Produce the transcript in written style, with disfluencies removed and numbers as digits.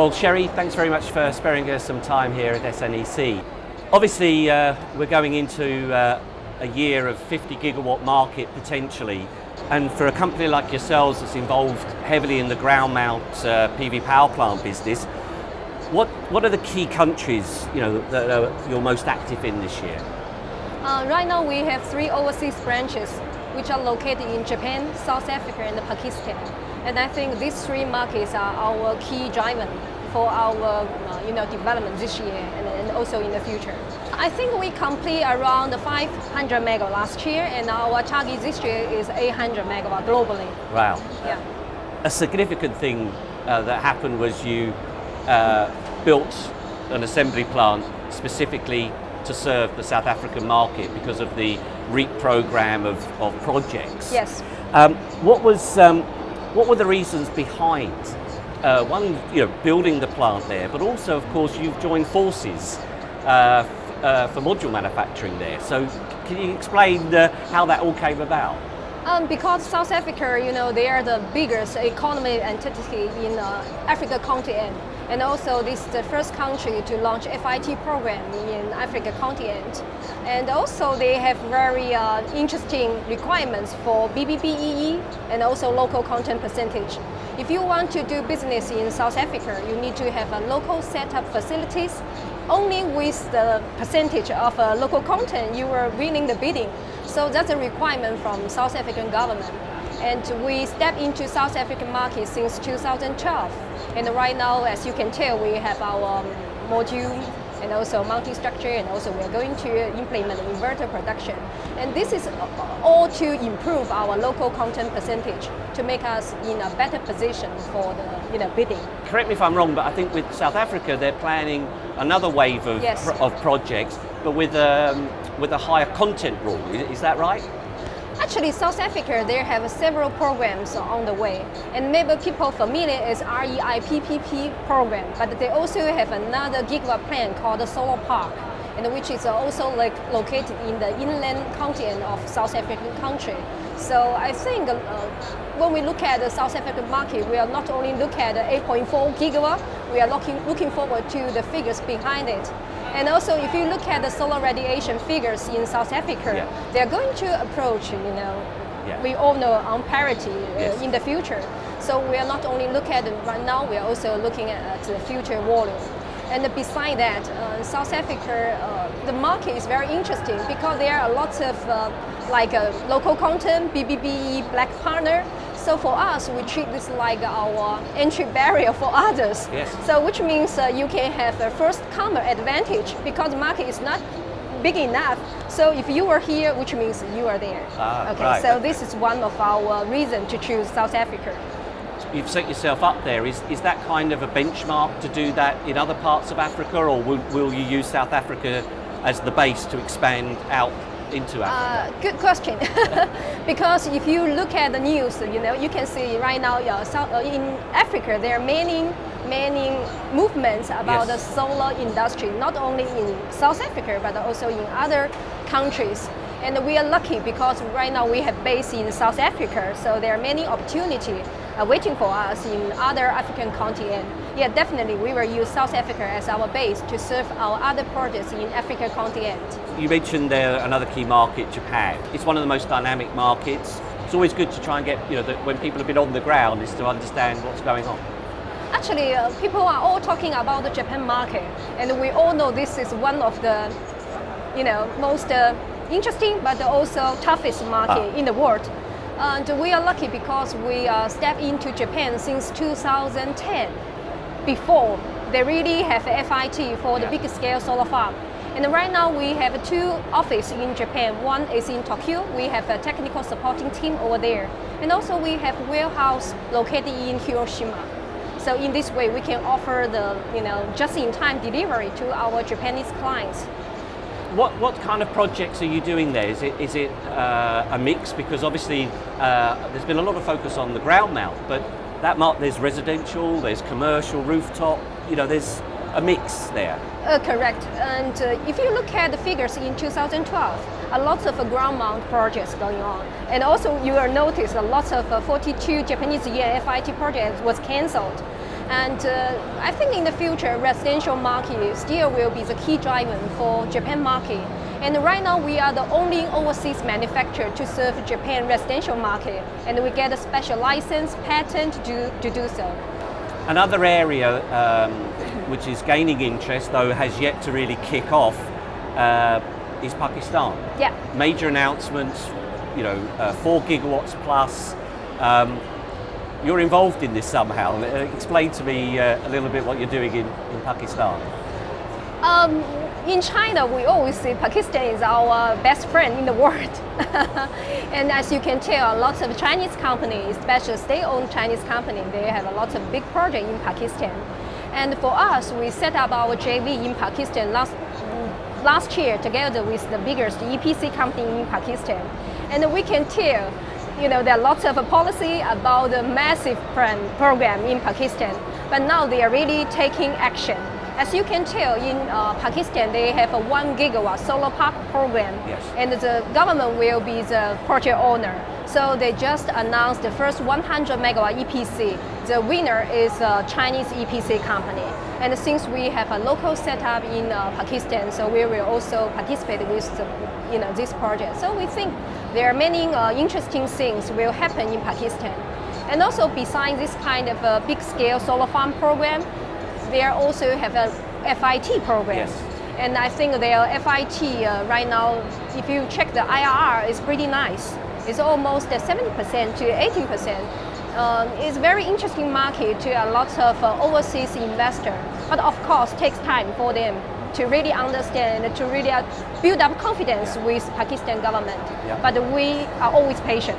Well, Sherry, thanks very much for sparing us some time here at SNEC. Obviously, we're going into a year of 50 gigawatt market potentially, and for a company like yourselves that's involved heavily in the ground mount PV power plant business, what are the key countries that you're most active in this year? Right now we have 3 overseas branches which are located in Japan, South Africa and Pakistan. And I think these 3 markets are our key driver for our development this year and also in the future. I think we complete around 500 megawatt last year, and our target this year is 800 megawatt globally. Wow. Yeah. A significant thing that happened was you built an assembly plant specifically to serve the South African market because of the REAP program of projects. Yes. What were the reasons behind one, building the plant there, but also, of course, you've joined forces for module manufacturing there. So, can you explain how that all came about? Because South Africa, they are the biggest economic entity in Africa continent. And also this is the first country to launch FIT program in Africa continent. And also they have very interesting requirements for BBBEE and also local content percentage. If you want to do business in South Africa, you need to have a local setup facilities. Only with the percentage of local content you are winning the bidding. So that's a requirement from South African government. And we stepped into South African market since 2012. And right now, as you can tell, we have our module and also mounting structure, and also we're going to implement inverter production. And this is all to improve our local content percentage to make us in a better position for the bidding. Correct me if I'm wrong, but I think with South Africa, they're planning another wave of, yes, of projects, but with a higher content rule. Is that right? Actually, South Africa, they have several programs on the way. And maybe people familiar is REIPPP program, but they also have another gigawatt plan called the Solar Park, and which is also located in the inland continent of South African country. So I think when we look at the South African market, we are not only look at the 8.4 gigawatt, we are looking forward to the figures behind it. And also, if you look at the solar radiation figures in South Africa, yeah, they're going to approach, yeah, we all know on parity, yes, in the future. So we are not only looking at it right now, we are also looking at the future volume. And beside that, South Africa, the market is very interesting because there are lots of local content, BBBE, black partner. So for us, we treat this like our entry barrier for others. Yes. So which means you can have a first comer advantage because the market is not big enough. So if you are here, which means you are there. Okay. Right. So this is one of our reasons to choose South Africa. You've set yourself up there. Is that kind of a benchmark to do that in other parts of Africa, or will you use South Africa as the base to expand out into Africa? Good question. Because if you look at the news, you can see right now in Africa there are many movements about, yes, the solar industry, not only in South Africa but also in other countries. And we are lucky because right now we have base in South Africa, so there are many opportunities waiting for us in other African continent. Yeah, definitely we will use South Africa as our base to serve our other projects in Africa continent. You mentioned there another key market, Japan. It's one of the most dynamic markets. It's always good to try and get, when people have been on the ground, is to understand what's going on. Actually, people are all talking about the Japan market, and we all know this is one of the, most interesting but also toughest market in the world. And we are lucky because we stepped into Japan since 2010. Before, they really have a FIT for the big scale solar farm. And right now we have 2 offices in Japan. One is in Tokyo. We have a technical supporting team over there. And also we have a warehouse located in Hiroshima. So in this way, we can offer the just-in-time delivery to our Japanese clients. What kind of projects are you doing there? Is it a mix? Because obviously there's been a lot of focus on the ground mount, but there's residential, there's commercial, rooftop. There's a mix there. Correct. And if you look at the figures in 2012, a lot of ground mount projects going on. And also you will notice a lot of 42 Japanese yen FIT projects was cancelled. And I think in the future, residential market still will be the key driver for Japan market. And right now, we are the only overseas manufacturer to serve Japan residential market, and we get a special license, patent to do so. Another area which is gaining interest, though has yet to really kick off, is Pakistan. Yeah. Major announcements, 4 gigawatts plus. You're involved in this somehow. Explain to me a little bit what you're doing in Pakistan. In China, we always say Pakistan is our best friend in the world. And as you can tell, lots of Chinese companies, especially state-owned Chinese companies, they have a lot of big projects in Pakistan. And for us, we set up our JV in Pakistan last year together with the biggest EPC company in Pakistan. And we can tell, there are lots of policy about the massive program in Pakistan, but now they are really taking action. As you can tell, in Pakistan, they have a 1 gigawatt solar park program, yes. And the government will be the project owner. So they just announced the first 100 megawatt EPC. The winner is a Chinese EPC company. And since we have a local setup in Pakistan, so we will also participate with this project. So we think there are many interesting things will happen in Pakistan. And also besides this kind of a big scale solar farm program, they also have a FIT program. Yes. And I think their FIT right now, if you check the IRR, is pretty nice. It's almost 70% to 18%. It's a very interesting market to a lot of overseas investors. But of course, it takes time for them to really understand, to really build up confidence with Pakistan government. Yeah. But we are always patient.